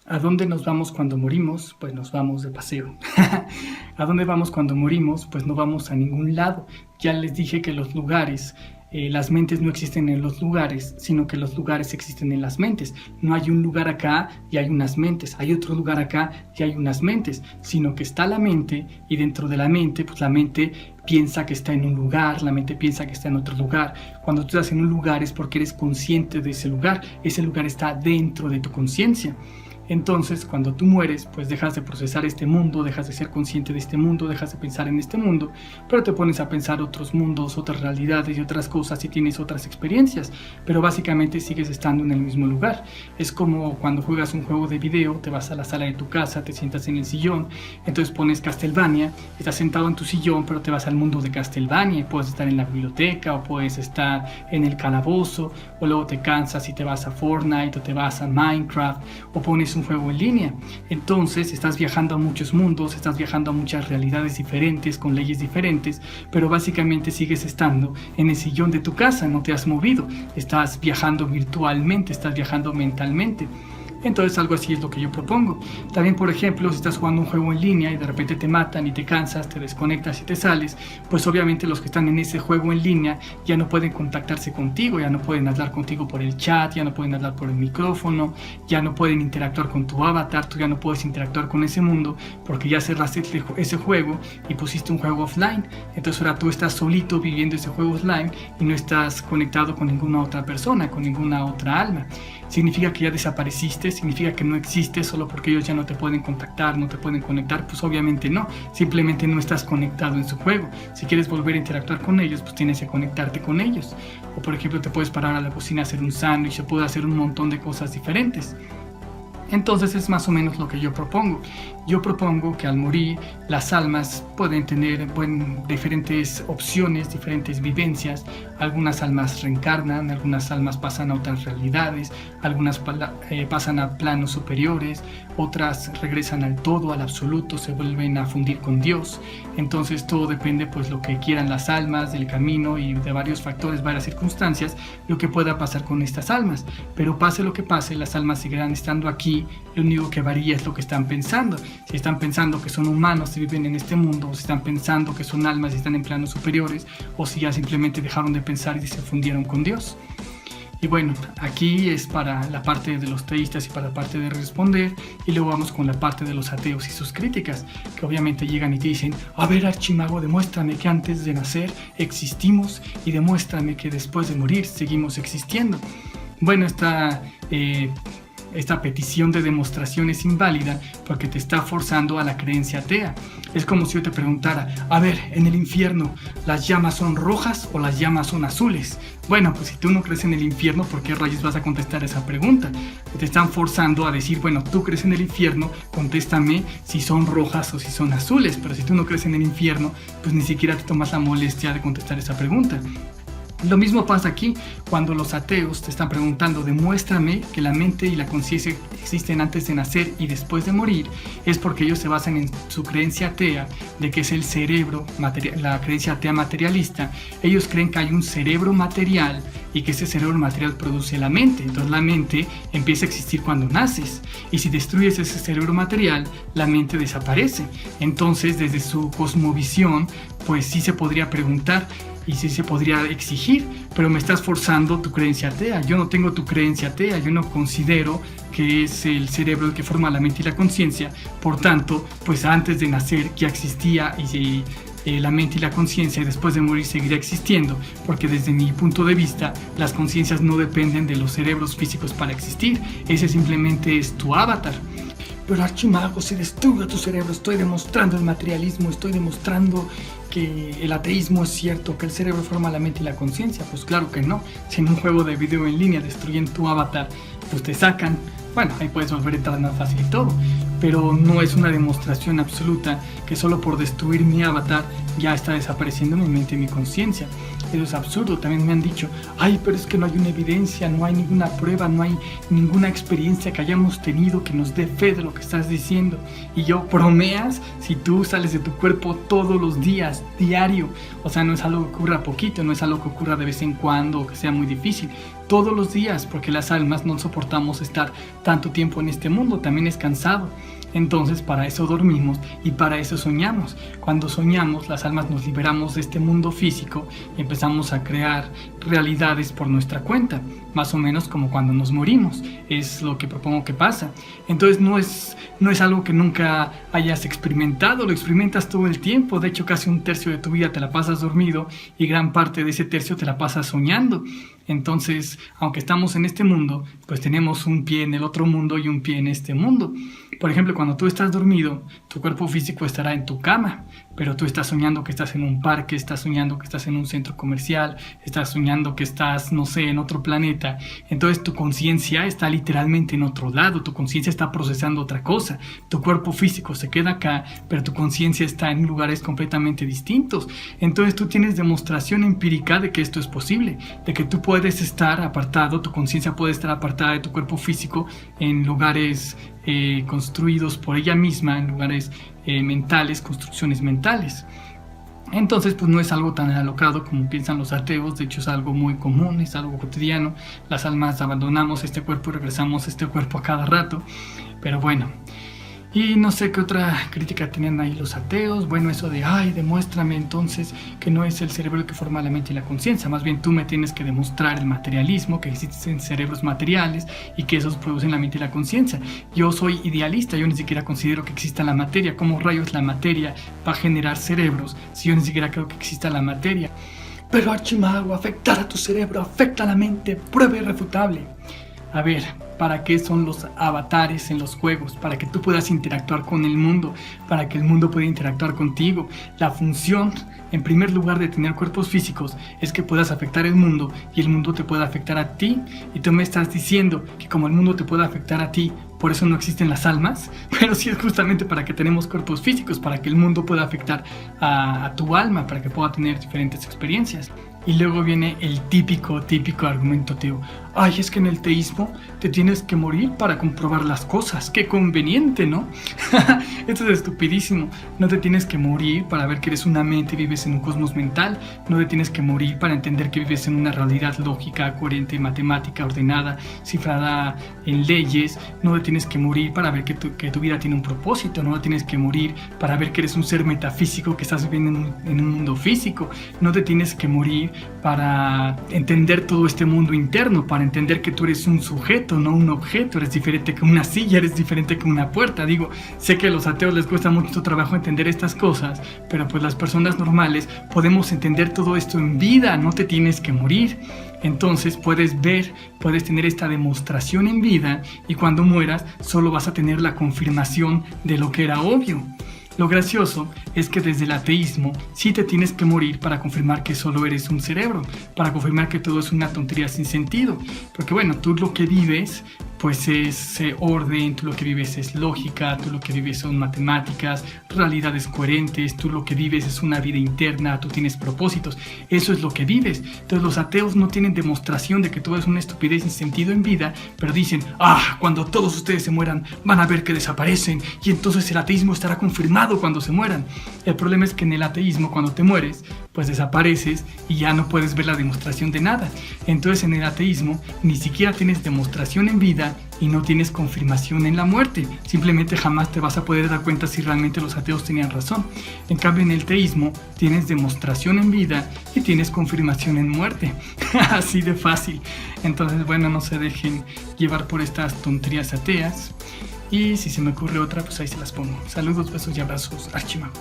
¿A dónde nos vamos cuando morimos? Pues nos vamos de paseo. ¿A dónde vamos cuando morimos? Pues no vamos a ningún lado. Ya les dije que los lugares, las mentes no existen en los lugares, sino que los lugares existen en las mentes. No hay un lugar acá y hay unas mentes, hay otro lugar acá y hay unas mentes, sino que está la mente y dentro de la mente, pues la mente piensa que está en un lugar, la mente piensa que está en otro lugar. Cuando tú estás en un lugar es porque eres consciente de ese lugar está dentro de tu conciencia. Entonces, cuando tú mueres, pues dejas de procesar este mundo, dejas de ser consciente de este mundo, dejas de pensar en este mundo, pero te pones a pensar otros mundos, otras realidades y otras cosas y tienes otras experiencias, pero básicamente sigues estando en el mismo lugar. Es como cuando juegas un juego de video, te vas a la sala de tu casa, te sientas en el sillón, entonces pones Castlevania, estás sentado en tu sillón, pero te vas al mundo de Castlevania y puedes estar en la biblioteca o puedes estar en el calabozo, o luego te cansas y te vas a Fortnite o te vas a Minecraft o pones un juego en línea. Entonces estás viajando a muchos mundos, estás viajando a muchas realidades diferentes, con leyes diferentes, pero básicamente sigues estando en el sillón de tu casa, no te has movido, estás viajando virtualmente, estás viajando mentalmente. Entonces algo así es lo que yo propongo. También, por ejemplo, si estás jugando un juego en línea y de repente te matan y te cansas, te desconectas y te sales, pues obviamente los que están en ese juego en línea ya no pueden contactarse contigo, ya no pueden hablar contigo por el chat, ya no pueden hablar por el micrófono, ya no pueden interactuar con tu avatar, tú ya no puedes interactuar con ese mundo porque ya cerraste ese juego y pusiste un juego offline. Entonces ahora tú estás solito viviendo ese juego offline y no estás conectado con ninguna otra persona, con ninguna otra alma. ¿Significa que ya desapareciste? ¿Significa que no existes solo porque ellos ya no te pueden contactar, no te pueden conectar? Pues obviamente no, simplemente no estás conectado en su juego. Si quieres volver a interactuar con ellos, pues tienes que conectarte con ellos. O por ejemplo te puedes parar a la cocina a hacer un sándwich o puedes hacer un montón de cosas diferentes. Entonces es más o menos lo que yo propongo. Yo propongo que al morir las almas pueden tener diferentes opciones, diferentes vivencias. Algunas almas reencarnan, algunas almas pasan a otras realidades, algunas pasan a planos superiores, otras regresan al todo, al absoluto, se vuelven a fundir con Dios. Entonces todo depende pues lo que quieran las almas, del camino y de varios factores, varias circunstancias, lo que pueda pasar con estas almas. Pero pase lo que pase, las almas seguirán estando aquí. Lo único que varía es lo que están pensando. Si están pensando que son humanos y viven en este mundo, o si están pensando que son almas y están en planos superiores, o si ya simplemente dejaron de pensar y se fundieron con Dios. Y bueno, aquí es para la parte de los teístas y para la parte de responder, y luego vamos con la parte de los ateos y sus críticas, que obviamente llegan y te dicen: a ver, archimago, demuéstrame que antes de nacer existimos y demuéstrame que después de morir seguimos existiendo. Bueno, esta petición de demostración es inválida porque te está forzando a la creencia atea. Es como si yo te preguntara: a ver, en el infierno, ¿las llamas son rojas o las llamas son azules? Bueno, pues si tú no crees en el infierno, ¿por qué rayos vas a contestar esa pregunta? Te están forzando a decir: bueno, tú crees en el infierno, contéstame si son rojas o si son azules. Pero si tú no crees en el infierno, pues ni siquiera te tomas la molestia de contestar esa pregunta. Lo mismo pasa aquí cuando los ateos te están preguntando: demuéstrame que la mente y la conciencia existen antes de nacer y después de morir. Es porque ellos se basan en su creencia atea de que es el cerebro, la creencia atea materialista. Ellos creen que hay un cerebro material y que ese cerebro material produce la mente. Entonces la mente empieza a existir cuando naces, y si destruyes ese cerebro material, la mente desaparece. Entonces, desde su cosmovisión, pues sí se podría preguntar y sí se podría exigir: pero me estás forzando tu creencia atea. Yo no tengo tu creencia atea, yo no considero que es el cerebro el que forma la mente y la conciencia. Por tanto, pues antes de nacer ya existía la mente y la conciencia, y después de morir seguirá existiendo, porque desde mi punto de vista las conciencias no dependen de los cerebros físicos para existir. Ese simplemente es tu avatar. Pero archimago, se destruye tu cerebro. Estoy demostrando el materialismo, estoy demostrando que el ateísmo es cierto, que el cerebro forma la mente y la conciencia. Pues claro que no. Si en un juego de video en línea destruyen tu avatar, pues te sacan. Bueno, ahí puedes volver a entrar más fácil y todo, pero no es una demostración absoluta que solo por destruir mi avatar ya está desapareciendo mi mente y mi conciencia. Eso es absurdo. También me han dicho, ay, pero es que no hay una evidencia, no hay ninguna prueba, no hay ninguna experiencia que hayamos tenido que nos dé fe de lo que estás diciendo. Y yo, bromeas, si tú sales de tu cuerpo todos los días, diario. O sea, no es algo que ocurra poquito, no es algo que ocurra de vez en cuando o que sea muy difícil. Todos los días, porque las almas no soportamos estar tanto tiempo en este mundo, también es cansado. Entonces para eso dormimos y para eso soñamos. Cuando soñamos, las almas nos liberamos de este mundo físico y empezamos a crear realidades por nuestra cuenta, más o menos como cuando nos morimos. Es lo que propongo que pasa. Entonces no es algo que nunca hayas experimentado, lo experimentas todo el tiempo. De hecho, casi un tercio de tu vida te la pasas dormido y gran parte de ese tercio te la pasas soñando. Entonces, aunque estamos en este mundo, pues tenemos un pie en el otro mundo y un pie en este mundo. Por ejemplo, cuando tú estás dormido, tu cuerpo físico estará en tu cama, pero tú estás soñando que estás en un parque, estás soñando que estás en un centro comercial, estás soñando que estás, no sé, en otro planeta. Entonces tu conciencia está literalmente en otro lado, tu conciencia está procesando otra cosa. Tu cuerpo físico se queda acá, pero tu conciencia está en lugares completamente distintos. Entonces tú tienes demostración empírica de que esto es posible, de que tú puedes estar apartado, tu conciencia puede estar apartada de tu cuerpo físico en lugares construidos por ella misma, en lugares mentales, construcciones mentales. Entonces pues no es algo tan alocado como piensan los ateos. De hecho es algo muy común, es algo cotidiano. Las almas abandonamos este cuerpo y regresamos a este cuerpo a cada rato. Pero bueno, y no sé qué otra crítica tenían ahí los ateos. Bueno, eso de, ay, demuéstrame entonces que no es el cerebro el que forma la mente y la conciencia. Más bien tú me tienes que demostrar el materialismo, que existen cerebros materiales y que esos producen la mente y la conciencia. Yo soy idealista, yo ni siquiera considero que exista la materia. ¿Cómo rayos la materia va a generar cerebros si yo ni siquiera creo que exista la materia? Pero Archimago, afectar a tu cerebro, afecta a la mente, prueba irrefutable. A ver, ¿para qué son los avatares en los juegos? Para que tú puedas interactuar con el mundo, para que el mundo pueda interactuar contigo. La función, en primer lugar, de tener cuerpos físicos es que puedas afectar el mundo y el mundo te pueda afectar a ti. Y tú me estás diciendo que como el mundo te puede afectar a ti, por eso no existen las almas. Pero sí es justamente para que tenemos cuerpos físicos, para que el mundo pueda afectar a tu alma, para que pueda tener diferentes experiencias. Y luego viene el típico argumento ateo. Ay, es que en el teísmo te tienes que morir para comprobar las cosas. ¡Qué conveniente!, ¿no? Esto es estupidísimo. No te tienes que morir para ver que eres una mente y vives en un cosmos mental. No te tienes que morir para entender que vives en una realidad lógica, coherente, matemática, ordenada, cifrada en leyes. No te tienes que morir para ver que tu vida tiene un propósito. No te tienes que morir para ver que eres un ser metafísico que estás viviendo en un mundo físico. No te tienes que morir para entender todo este mundo interno, para entender que tú eres un sujeto, no un objeto. Eres diferente que una silla, eres diferente que una puerta. Digo, sé que a los ateos les cuesta mucho trabajo entender estas cosas, pero pues las personas normales podemos entender todo esto en vida. No te tienes que morir. Entonces puedes ver, puedes tener esta demostración en vida, y cuando mueras solo vas a tener la confirmación de lo que era obvio. Lo gracioso es que desde el ateísmo sí te tienes que morir para confirmar que solo eres un cerebro, para confirmar que todo es una tontería sin sentido. Porque bueno, tú lo que vives pues es orden, tú lo que vives es lógica, tú lo que vives son matemáticas, realidades coherentes, tú lo que vives es una vida interna, tú tienes propósitos, eso es lo que vives. Entonces los ateos no tienen demostración de que todo es una estupidez sin sentido en vida, pero dicen, cuando todos ustedes se mueran van a ver que desaparecen y entonces el ateísmo estará confirmado cuando se mueran. El problema es que en el ateísmo cuando te mueres pues desapareces y ya no puedes ver la demostración de nada. Entonces en el ateísmo ni siquiera tienes demostración en vida y no tienes confirmación en la muerte. Simplemente jamás te vas a poder dar cuenta si realmente los ateos tenían razón. En cambio en el teísmo tienes demostración en vida y tienes confirmación en muerte. Así de fácil. Entonces bueno, no se dejen llevar por estas tonterías ateas. Y si se me ocurre otra, pues ahí se las pongo. Saludos, besos y abrazos. Archimago.